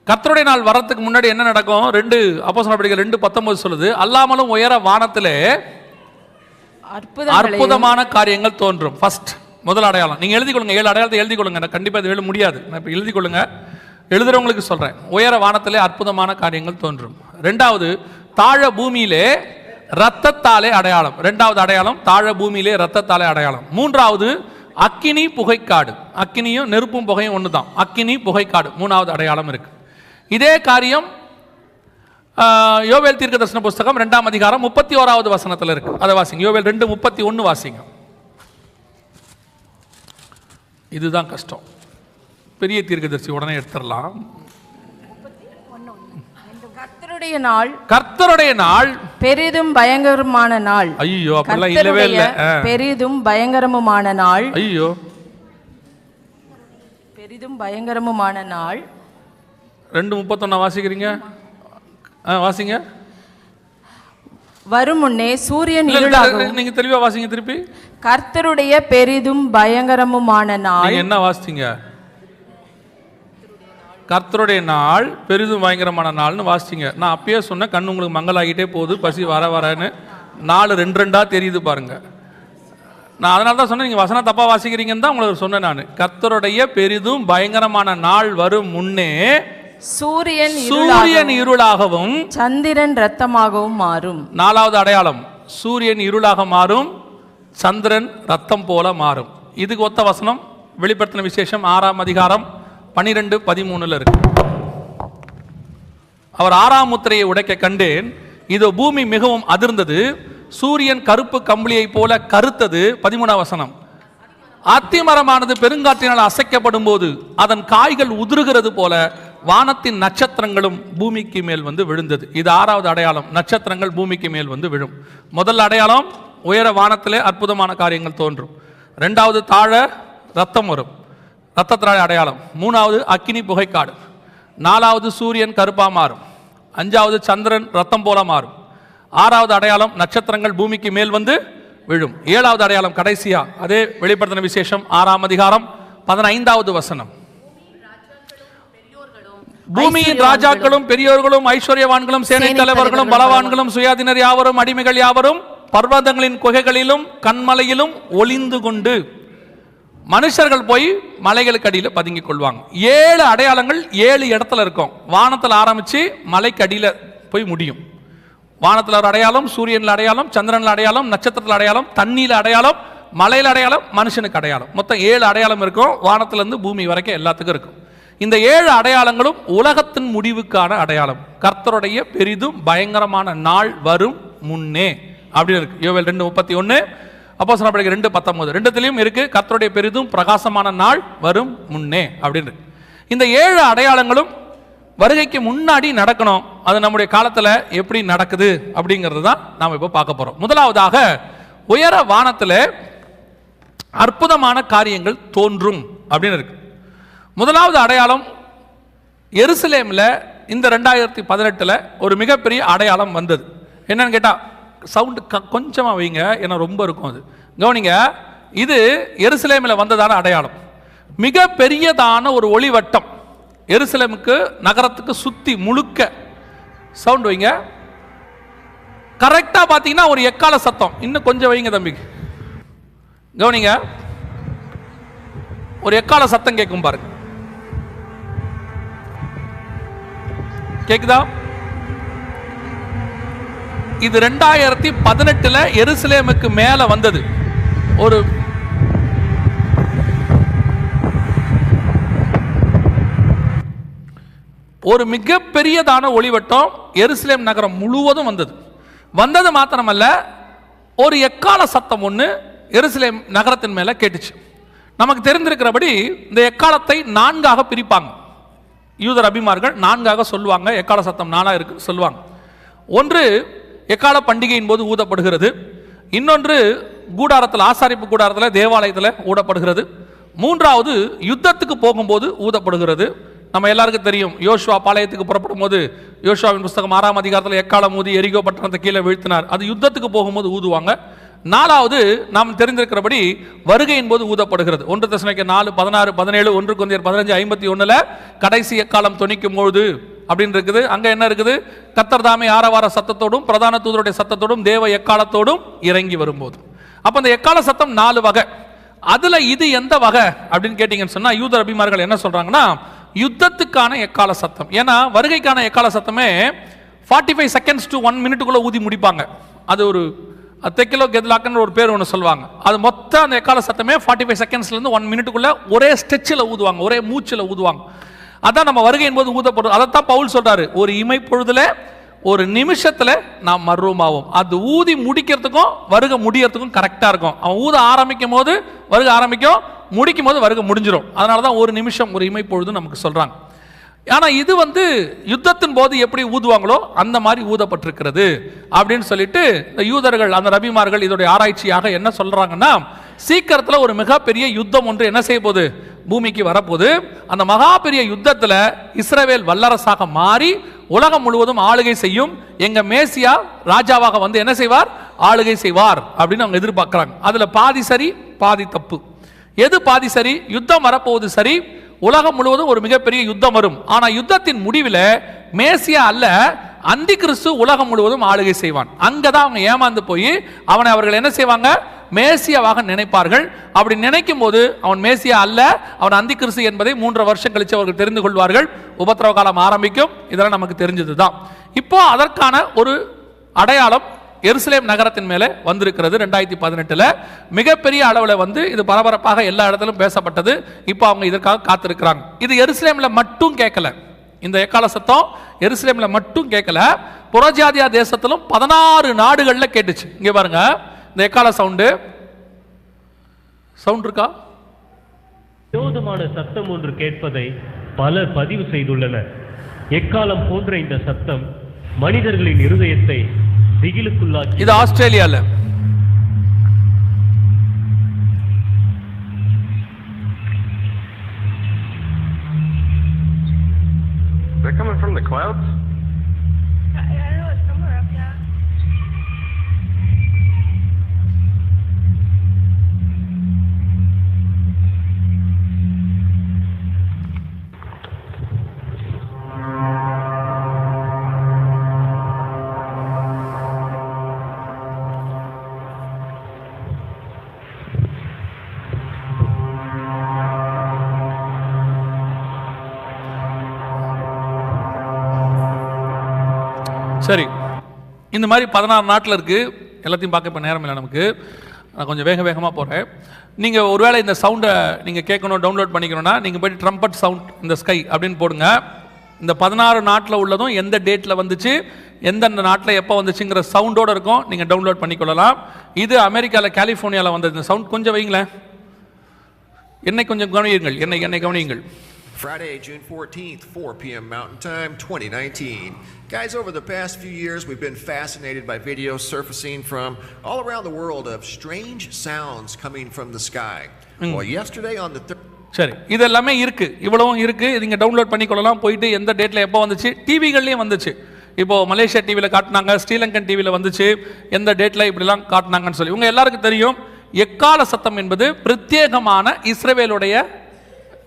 கர்த்தருடைய நாள் வரத்துக்கு முன்னாடி என்ன நடக்கும்? 2 அப்போஸ்தலர் 2:19 சொல்லுது, அல்லாமலும் உயர வானத்திலே அற்புதமான காரியங்கள் தோன்றும். ஃபர்ஸ்ட் முதல் அடையாளம் நீங்க எழுதி கொள்ளுங்க. 7 அடையாளத்தை எழுதி கொள்ளுங்க. கண்டிப்பா இது எழுத முடியாது, நான் இப்ப எழுதி கொள்ளுங்க. எழுதுறவங்களுக்கு சொல்றேன். உயர வானத்திலே அற்புதமான காரியங்கள் தோன்றும். 2வது தாழ பூமியிலே இரத்தத்தாலே அடையாளம். 2வது அடையாளம் தாழ பூமியிலே இரத்தத்தாலே அடையாளம். 3வது அக்கினி புகைக்காடு. அக்கினியும் நெருப்பும் புகையும் ஒண்ணுதான். அக்கினி புகைக்காடு 3வது அடையாளம் இருக்கு. இதே காரியம் யோவேல் தீர்க்கதரிசன புஸ்தகம் 2ஆம் அதிகாரம் 31வது வசனத்தில் இருக்கு. அதை வாசிங்க. யோவேல் 2:31 வாசிங்க. இதுதான் கஷ்டம். பெரிய தீர்க்கதரிசி உடனே எடுத்துடலாம். கர்த்தருடைய நாள் பெரிதும் பயங்கரமான நாள். ஐயோ, அப்படிலாம் இல்லவே இல்ல. பெரிதும் பயங்கரமுமான நாள். ஐயோ, பெரிதும் பயங்கரமுமான நாள். 2:31 வாசிக்கிறீங்க? வாசிங்க. வரும் முன்னே சூரியன் இருளாகும். நீங்க தெளிவா வாசிங்க திருப்பி. கர்த்தருடைய பெரிதும் பயங்கரமுமான நாள். என்ன வாசிங்க? கர்த்தருடைய நாள் பெரிதும் பயங்கரமான நாள்னு வாசிங்க. நான் அப்பயே சொன்ன கண் உங்களுக்கு மங்களாகிட்டே போகுது, பசி வர வரன்னு 4 2 தெரியுது பாருங்க. நான் அதனால தான் சொன்னேன், நீங்கள் வசனம் தப்பா வாசிக்கிறீங்கன்னு தான் உங்களுக்கு சொன்னேன் நான். கர்த்தருடைய பெரிதும் பயங்கரமான நாள் வரும் முன்னே சூரியன் இருளாகவும் சந்திரன் ரத்தமாகவும் மாறும். 4வது அடையாளம் சூரியன் இருளாக மாறும், சந்திரன் ரத்தம் போல மாறும். இதுக்கு ஒத்த வசனம் வெளிப்படுத்தின விசேஷம் 6ஆம் அதிகாரம் 12-13 இருக்கு. அவர் 6ஆம் முத்திரையை உடைக்க கண்டேன், இதோ பூமி மிகவும் அதிர்ந்தது, சூரியன் கருப்பு கம்பளியை போல கருத்தது. 13ஆம் வசனம், அத்திமரமானது பெருங்காற்றினால் அசைக்கப்படும் போது அதன் காய்கள் உதிர்கிறது போல வானத்தின் நட்சத்திரங்களும் பூமிக்கு மேல் வந்து விழுந்தது. இது 6வது அடையாளம், நட்சத்திரங்கள் பூமிக்கு மேல் வந்து விழும். முதல் அடையாளம் உயர வானத்திலே அற்புதமான காரியங்கள் தோன்றும். 2வது தாழ ரத்தம் வரும், ரத்தத்தினால அடையாளம். 3வது அக்கினி புகைக்காடு. 4வது சூரியன் கருப்பா மாறும். 5வது சந்திரன் ரத்தம் போல மாறும். 6வது அடையாளம் நட்சத்திரங்கள் பூமிக்கு மேல் வந்து விழும். 7வது அடையாளம் கடைசியா அதே வெளிப்படுத்தின விசேஷம் 6ஆம் அதிகாரம் 15வது வசனம், பூமியின் ராஜாக்களும் பெரியோர்களும் ஐஸ்வர்யவான்களும் சேனை தலைவர்களும் பலவான்களும் சுயாதீனர் யாவரும் அடிமைகள் யாவரும் பர்வதங்களின் குகைகளிலும் கண்மலையிலும் ஒளிந்து கொண்டு மனுஷர்கள் போய் மலைகளுக்கு அடியில் பதுங்கிக் கொள்வாங்க. 7 அடையாளங்கள் 7 இடத்துல இருக்கும். வானத்தில் ஆரம்பிச்சு மலைக்கு அடியில் போய் முடியும். வானத்தில் ஒரு அடையாளம், சூரியனில் அடையாளம், சந்திரனில் அடையாளம், நட்சத்திரத்தில் அடையாளம், தண்ணியில் அடையாளம், மலையில் அடையாளம், மனுஷனுக்கு அடையாளம். மொத்தம் 7 அடையாளம் இருக்கும். வானத்திலிருந்து பூமி வரைக்கும் எல்லாத்துக்கும் இருக்கும். இந்த 7 அடையாளங்களும் உலகத்தின் முடிவுக்கான அடையாளம். கர்த்தருடைய பெரிதும் பயங்கரமான நாள் வரும் முன்னே அப்படின்னு இருக்கு. யோவேல் 2:31, அப்போஸ்தலர் 2:19 ரெண்டுத்திலையும் இருக்கு. கர்த்தருடைய பெரிதும் பிரகாசமான நாள் வரும் முன்னே அப்படின்னு இருக்கு. இந்த 7 அடையாளங்களும் வருகைக்கு முன்னாடி நடக்கணும். அது நம்முடைய காலத்தில் எப்படி நடக்குது அப்படிங்கிறது தான் நாம் இப்போ பார்க்க போறோம். முதலாவதாக உயர வானத்தில் அற்புதமான காரியங்கள் தோன்றும் அப்படின்னு இருக்கு. முதலாவது அடையாளம் எருசலேமில் இந்த 2018 ஒரு மிகப்பெரிய அடையாளம் வந்தது. என்னன்னு கேட்டால், சவுண்டு கொஞ்சமாக வைங்க, ஏன்னா ரொம்ப இருக்கும் அது. கவனிங்க, இது எருசலேமில் வந்ததான அடையாளம். மிக பெரியதான ஒரு ஒளிவட்டம் எருசலேமுக்கு நகரத்துக்கு சுற்றி முழுக்க. சவுண்ட் வைங்க. கரெக்டாக பார்த்தீங்கன்னா ஒரு எக்கால சத்தம். இன்னும் கொஞ்சம் வைங்க தம்பிக்கு. கவனிங்க, ஒரு எக்கால சத்தம் கேட்கும் பாருங்க. கேக்குதா? இது 2018 எருசலேமுக்கு மேல வந்தது. ஒரு மிகப்பெரியதான ஒளிவட்டம் எருசலேம் நகரம் முழுவதும் வந்தது மாத்திரமல்ல, ஒரு எக்கால சத்தம் ஒன்று எருசலேம் நகரத்தின் மேல கேட்டுச்சு. நமக்கு தெரிந்திருக்கிறபடி இந்த எக்காலத்தை 4ஆக பிரிப்பாங்க. யூதர் அபிமார்கள் 4ஆக சொல்லுவாங்க. எக்கால சத்தம் 4ஆக இருக்கு சொல்லுவாங்க. ஒன்று எக்கால பண்டிகையின் போது ஊதப்படுகிறது. இன்னொன்று கூடாரத்தில், ஆசாரிப்பு கூடாரத்தில், தேவாலயத்தில் ஊதப்படுகிறது. 3வது யுத்தத்துக்கு போகும்போது ஊதப்படுகிறது. நம்ம எல்லாருக்கும் தெரியும், யோசுவா பாளையத்துக்கு புறப்படும் போது யோசுவாவின் புஸ்தகம் 6ஆம் அதிகாரத்தில் எக்காலம் ஊதி எரிகோ பட்டணத்தை கீழே வீழ்த்தினார். அது யுத்தத்துக்கு போகும்போது ஊதுவாங்க. நாலாவது நாம் தெரிந்திருக்கிறபடி வருகையின் போது ஊதப்படுகிறது. 1 தெசலோனிக்கேயர் 4:16, 17, 1 கொரிந்தியர் 15:51 கடைசி எக்காலம் தொனிக்கும் பொழுது அப்படின்னு இருக்குது. அங்க என்ன இருக்குது? கர்த்தர் தாமே ஆரவார சத்தத்தோடும் பிரதான தூதருடைய சத்தத்தோடும் தேவ எக்காலத்தோடும் இறங்கி வரும்போது. அப்ப அந்த எக்கால சத்தம் 4 வகை. அதுல இது எந்த வகை அப்படின்னு கேட்டீங்கன்னு சொன்னா யூத ரபிமார்கள் என்ன சொல்றாங்கன்னா யுத்தத்துக்கான எக்கால சத்தம். ஏன்னா வருகைக்கான எக்கால சத்தமே 45 செகண்ட்ஸ் டு 1 மினிட்டுக்குள்ள ஊதி முடிப்பாங்க. அது ஒரு தெக்கிலோ கெத்லாக்குன்னு ஒரு பேர் ஒன்று சொல்லுவாங்க. அது மொத்தம் அந்த எக்கால சத்தமே 45 செகண்ட்ஸ்லேருந்து 1 மினிட்டுக்குள்ள ஒரே ஸ்ட்ரெச்சில் ஊதுவாங்க, ஒரே மூச்சில் ஊதுவாங்க. அதான் நம்ம வருகையின் போது ஊதப்படும். அதைத்தான் பவுல் சொல்றாரு, ஒரு இமை பொழுதுல ஒரு நிமிஷத்துல நாம் மர்வமாவோம். அது ஊதி முடிக்கிறதுக்கும் வருகை முடியறதுக்கும் கரெக்டா இருக்கும். அவன் ஊத ஆரம்பிக்கும் போது வருகை ஆரம்பிக்கும், முடிக்கும் போது வருகை முடிஞ்சிடும். அதனாலதான் ஒரு நிமிஷம் ஒரு இமை பொழுது நமக்கு சொல்றாங்க. ஆனா இது யுத்தத்தின் போது எப்படி ஊதுவாங்களோ அந்த மாதிரி ஊதப்பட்டிருக்கிறது அப்படின்னு சொல்லிட்டு இந்த யூதர்கள் அந்த ரபிமார்கள் இதோடைய ஆராய்ச்சியாக என்ன சொல்றாங்கன்னா சீக்கிரத்துல ஒரு மிகப்பெரிய யுத்தம் ஒன்று என்ன செய்ய போகுது, பூமிக்கு வரப்போகுது. அந்த மகா பெரிய யுத்தத்துல இஸ்ரவேல் வல்லரசாக மாறி உலகம் முழுவதும் ஆளுகை செய்யும். எங்க மேசியா ராஜாவாக என்ன செய்வார், ஆளுகை செய்வார் அப்படின்னு அவங்க எதிர்பார்க்கிறாங்க. அதுல பாதி சரி பாதி தப்பு. எது பாதி சரி? யுத்தம் வரப்போகுது சரி, உலகம் முழுவதும் ஒரு மிகப்பெரிய யுத்தம் வரும். ஆனா யுத்தத்தின் முடிவில் மேசியா அல்ல, அந்தி கிறிஸ்து உலகம் முழுவதும் ஆளுகை செய்வான். அங்கதான் அவங்க ஏமாந்து போய் அவனை அவர்கள் என்ன செய்வாங்க, மேசியாவாக நினைப்பார்கள். அப்படி நினைக்கும் போது அவன் மேசியா அல்ல, அவன் அந்தி கிறிஸ்து என்பதை 3 வருஷம் கழிச்சு அவர்கள் தெரிந்து கொள்வார்கள். உபத்திரவ காலம் ஆரம்பிக்கும். இதெல்லாம் நமக்கு தெரிஞ்சதுதான். இப்போ அதற்கான ஒரு அடையாளம் எருசலேம் நகரத்தின் மேலே வந்திருக்கிறது. 2018 மிகப்பெரிய அளவில் இது பரபரப்பாக எல்லா இடத்திலும் பேசப்பட்டது. இப்போ அவங்க இதற்காக காத்திருக்கிறாங்க. இது எருசலேம்ல மட்டும் கேட்கல, இந்த எக்கால சத்தம் எருசலேம்ல மட்டும் கேட்கல, புறஜாதியா தேசத்திலும் 16 நாடுகள்ல கேட்டுச்சு. இங்க பாருங்க, இந்த எக்கால சவுண்ட் இருக்கா? விரோதமான சத்தம் ஒன்று கேட்பதை பலர் பதிவு செய்துள்ளனர். எக்காலம் போன்ற இந்த சத்தம் மனிதர்களின் இருதயத்தை திகிலுக்குள்ளாக்கி. இது ஆஸ்திரேலியால. They're coming from the clouds? I know it's somewhere up there. சரி, இந்த மாதிரி 16 நாட்டில் இருக்கு. எல்லாத்தையும் பார்க்க இப்போ நேரம் இல்லை நமக்கு. நான் கொஞ்சம் வேகமாக போகிறேன். நீங்கள் ஒருவேளை இந்த சவுண்டை நீங்கள் கேட்கணும், டவுன்லோட் பண்ணிக்கணும்னா நீங்கள் போய்ட்டு ட்ரம்பட் சவுண்ட் இந்த ஸ்கை அப்படின்னு போடுங்க. இந்த 16 நாட்டில் உள்ளதும் எந்த டேட்டில் வந்துச்சு, எந்தெந்த நாட்டில் எப்போ வந்துச்சுங்கிற சவுண்டோடு இருக்கும். நீங்கள் டவுன்லோட் பண்ணிக்கொள்ளலாம். இது அமெரிக்காவில் கலிஃபோர்னியாவில் வந்தது. இந்த சவுண்ட் கொஞ்சம் வைங்களேன், என்னை கொஞ்சம் கவனியுங்கள், என்னை கவனியுங்கள். Friday, June 14th, 4 p.m. Mountain Time, 2019. Guys, over the past few years, we've been fascinated by videos surfacing from all around the world of strange sounds coming from the sky. Well, yesterday on the சரி, இது எல்லாமே இருக்கு, இவ்வளவும் இருக்கு. நீங்க download பண்ணிக்கொள்ளலாம். போயிட்டு எந்த டேட்ல எப்போ வந்துச்சு, டிவிகள்லயும் வந்துச்சு. இப்போ மலேசியா டிவியில் காட்டினாங்க, ஸ்ரீலங்கன் டிவியில் வந்துச்சு, எந்த டேட்ல இப்படிலாம் காட்டினாங்கன்னு சொல்லி. உங்க எல்லாருக்கும் தெரியும், எக்கால சத்தம் என்பது பிரத்யேகமான இஸ்ரவேலுடைய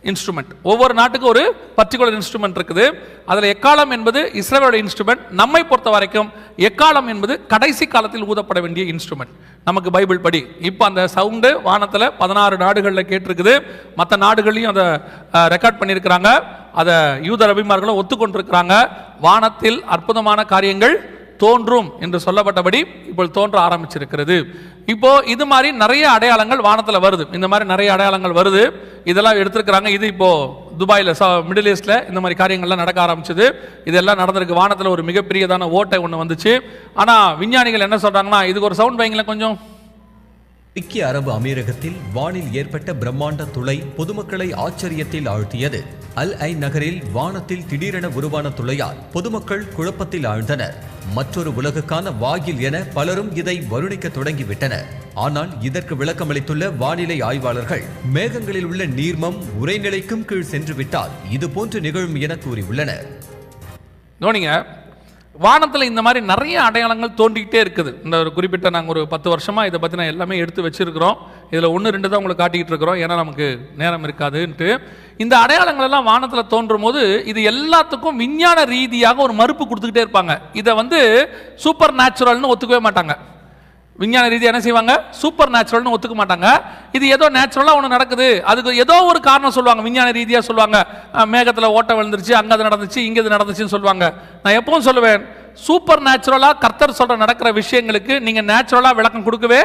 இன்ஸ்ட்ருமெண்ட். ஒவ்வொரு நாட்டுக்கும் ஒரு பர்டிகுலர் இன்ஸ்ட்ருமெண்ட் இருக்குது. அதில் எக்காலம் என்பது இஸ்ரவேலோட இன்ஸ்ட்ருமெண்ட். நம்மை பொறுத்த வரைக்கும் எக்காலம் என்பது கடைசி காலத்தில் ஊதப்பட வேண்டிய இன்ஸ்ட்ருமெண்ட் நமக்கு பைபிள் படி. இப்போ அந்த சவுண்டு வானத்தில் 16 நாடுகளில் கேட்டிருக்குது. மற்ற நாடுகள்லையும் அதை ரெக்கார்ட் பண்ணியிருக்கிறாங்க. அதை யூத ரபிமார்களும் ஒத்துக்கொண்டிருக்கிறாங்க. வானத்தில் அற்புதமான காரியங்கள் தோன்றும் என்று சொல்லப்பட்டபடி இப்போ தோன்ற ஆரம்பிச்சிருக்கிறது. இப்போ இது மாதிரி நிறைய அடையாளங்கள் வானத்தில் வருது. இந்த மாதிரி நிறைய அடையாளங்கள் வருது. இதெல்லாம் எடுத்திருக்கிறாங்க. இது இப்போ துபாயில் மிடில் ஈஸ்ட்ல இந்த மாதிரி காரியங்கள்லாம் நடக்க ஆரம்பிச்சது. இதெல்லாம் நடந்திருக்கு. வானத்தில் ஒரு மிகப்பெரியதான ஓட்டை ஒன்று வந்துச்சு. ஆனால் விஞ்ஞானிகள் என்ன சொல்றாங்கன்னா, இதுக்கு ஒரு சவுண்ட் வைங்களேன் கொஞ்சம். ஐக்கிய அரபு அமீரகத்தில் வானில் ஏற்பட்ட பிரம்மாண்ட துளை பொதுமக்களை ஆச்சரியத்தில் ஆழ்த்தியது. அல் ஐன் நகரில் வானத்தில் திடீரென உருவான துளையால் பொதுமக்கள் குழப்பத்தில் ஆழ்ந்தனர். மற்றொரு உலகுக்கான வாயில் என பலரும் இதை வருணிக்க தொடங்கிவிட்டனர். ஆனால் இதற்கு விளக்கமளித்துள்ள வானிலை ஆய்வாளர்கள், மேகங்களில் உள்ள நீர்மம் உறைநிலைக்கும் கீழ் சென்று விட்டால் இது போன்று நிகழும் என கூறியுள்ளனர். நோனிங்க, வானத்தில் இந்த மாதிரி நிறைய அடையாளங்கள் தோண்டிக்கிட்டே இருக்குது. இந்த ஒரு குறிப்பிட்ட நாங்கள் ஒரு 10 வருஷமாக இதை பற்றி நான் எல்லாமே எடுத்து வச்சிருக்கிறோம். இதில் 1-2 தான் உங்களுக்கு காட்டிக்கிட்டு இருக்கிறோம், ஏன்னா நமக்கு நேரம் இருக்காதுன்ட்டு. இந்த அடையாளங்கள் எல்லாம் வானத்தில் தோன்றும் போது இது எல்லாத்துக்கும் விஞ்ஞான ரீதியாக ஒரு மறுப்பு கொடுத்துக்கிட்டே இருப்பாங்க. இதை சூப்பர் நேச்சுரல்னு ஒத்துக்கவே மாட்டாங்க. விஞ்ஞான ரீதியாக என்ன செய்வாங்க? சூப்பர் நேச்சுரல்னு ஒத்துக்க மாட்டாங்க. இது ஏதோ நேச்சுரலாக ஒன்று நடக்குது, அதுக்கு ஏதோ ஒரு காரணம் சொல்லுவாங்க. விஞ்ஞான ரீதியாக சொல்லுவாங்க, மேகத்தில் ஓட்டை விழுந்துருச்சு, அங்கே அது நடந்துச்சு, இங்கே இது நடந்துச்சுன்னு சொல்லுவாங்க. நான் எப்பவும் சொல்லுவேன், சூப்பர் நேச்சுரலாக கர்த்தர் சொல்கிற நடக்கிற விஷயங்களுக்கு நீங்கள் நேச்சுரலாக விளக்கம் கொடுக்கவே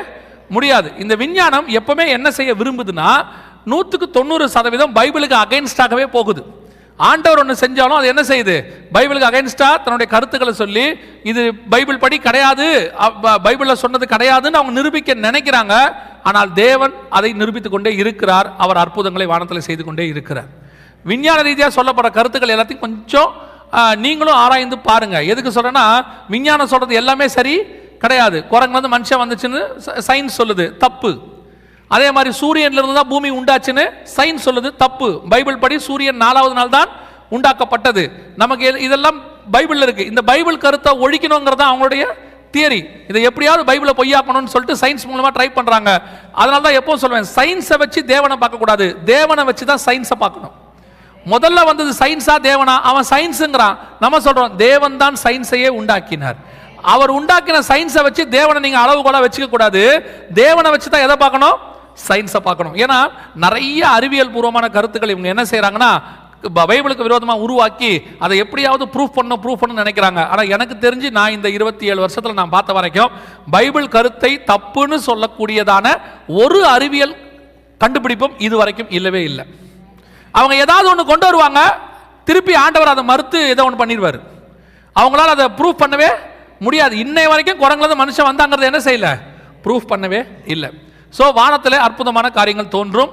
முடியாது. இந்த விஞ்ஞானம் எப்பவுமே என்ன செய்ய விரும்புதுன்னா 100% பைபிளுக்கு அகைன்ஸ்டாகவே போகுது. ஆண்டவர் ஒன்று செஞ்சாலும் அது என்ன செய்யுது? பைபிளுக்கு அகைன்ஸ்டா தன்னுடைய கருத்துக்களை சொல்லி இது பைபிள் படி கிடையாது, பைபிளில் சொன்னது கிடையாதுன்னு அவங்க நிரூபிக்க நினைக்கிறாங்க. ஆனால் தேவன் அதை நிரூபித்துக் கொண்டே இருக்கிறார். அவர் அற்புதங்களை வானத்தில் செய்து கொண்டே இருக்கிறார். விஞ்ஞான ரீதியாக சொல்லப்படுற கருத்துக்கள் எல்லாத்தையும் கொஞ்சம் நீங்களும் ஆராய்ந்து பாருங்க. எதுக்கு சொல்றேன்னா, விஞ்ஞானம் சொல்றது எல்லாமே சரி கிடையாது. குரங்குல மனுஷன் வந்துச்சுன்னு சயின்ஸ் சொல்லுது, தப்பு. அதே மாதிரி சூரியன்ல இருந்து தான் பூமி உண்டாச்சுன்னு சயின்ஸ் சொல்லுது, தப்பு. பைபிள் படி சூரியன் 4வது நாள் தான் உண்டாக்கப்பட்டது. நமக்கு இதெல்லாம் பைபிள்ல இருக்கு. இந்த பைபிள் கருத்தை ஒழிக்கணுங்கிறதா அவங்களுடைய தியரி. இதை எப்படியாவது பைபிளை பொய்யாக்கணும்னு சொல்லிட்டு சயின்ஸ் மூலமா ட்ரை பண்றாங்க. அதனால தான் எப்பவும் சொல்லுவேன், சயின்ஸை வச்சு தேவனை பார்க்க கூடாது, தேவனை வச்சு தான் சயின்ஸை பார்க்கணும். முதல்ல வந்தது சயின்ஸா தேவனா? அவன் சயின்ஸுங்கிறான். நம்ம சொல்றோம் தேவன் தான் சயின்ஸையே உண்டாக்கினார். அவர் உண்டாக்கின சயின்ஸை வச்சு தேவனை நீங்க அளவுகோலா வச்சுக்க கூடாது. தேவனை வச்சு தான் எதை பார்க்கணும்? சயின்ஸை பார்க்கணும். ஏன்னா நிறைய அறிவியல் பூர்வமான கருத்துக்கள் இவங்க என்ன செய்யறாங்கன்னா, பைபிளுக்கு விரோதமாக உருவாக்கி அதை எப்படியாவது ப்ரூஃப் பண்ண நினைக்கிறாங்க. ஆனால் எனக்கு தெரிஞ்சு நான் இந்த 27 வருஷத்தில் நான் பார்த்த வரைக்கும் பைபிள் கருத்தை தப்புன்னு சொல்லக்கூடியதான ஒரு அறிவியல் கண்டுபிடிப்பும் இது வரைக்கும் இல்லவே இல்லை. அவங்க ஏதாவது ஒன்று கொண்டு வருவாங்க, திருப்பி ஆண்டவர் அதை மறுத்து ஏதோ ஒன்று பண்ணிடுவார். அவங்களால அதை ப்ரூஃப் பண்ணவே முடியாது. இன்னை வரைக்கும் குரங்குல மனுஷன் வந்தாங்கிறத என்ன செய்யல? ப்ரூஃப் பண்ணவே இல்லை. ஸோ வானத்தில் அற்புதமான காரியங்கள் தோன்றும்.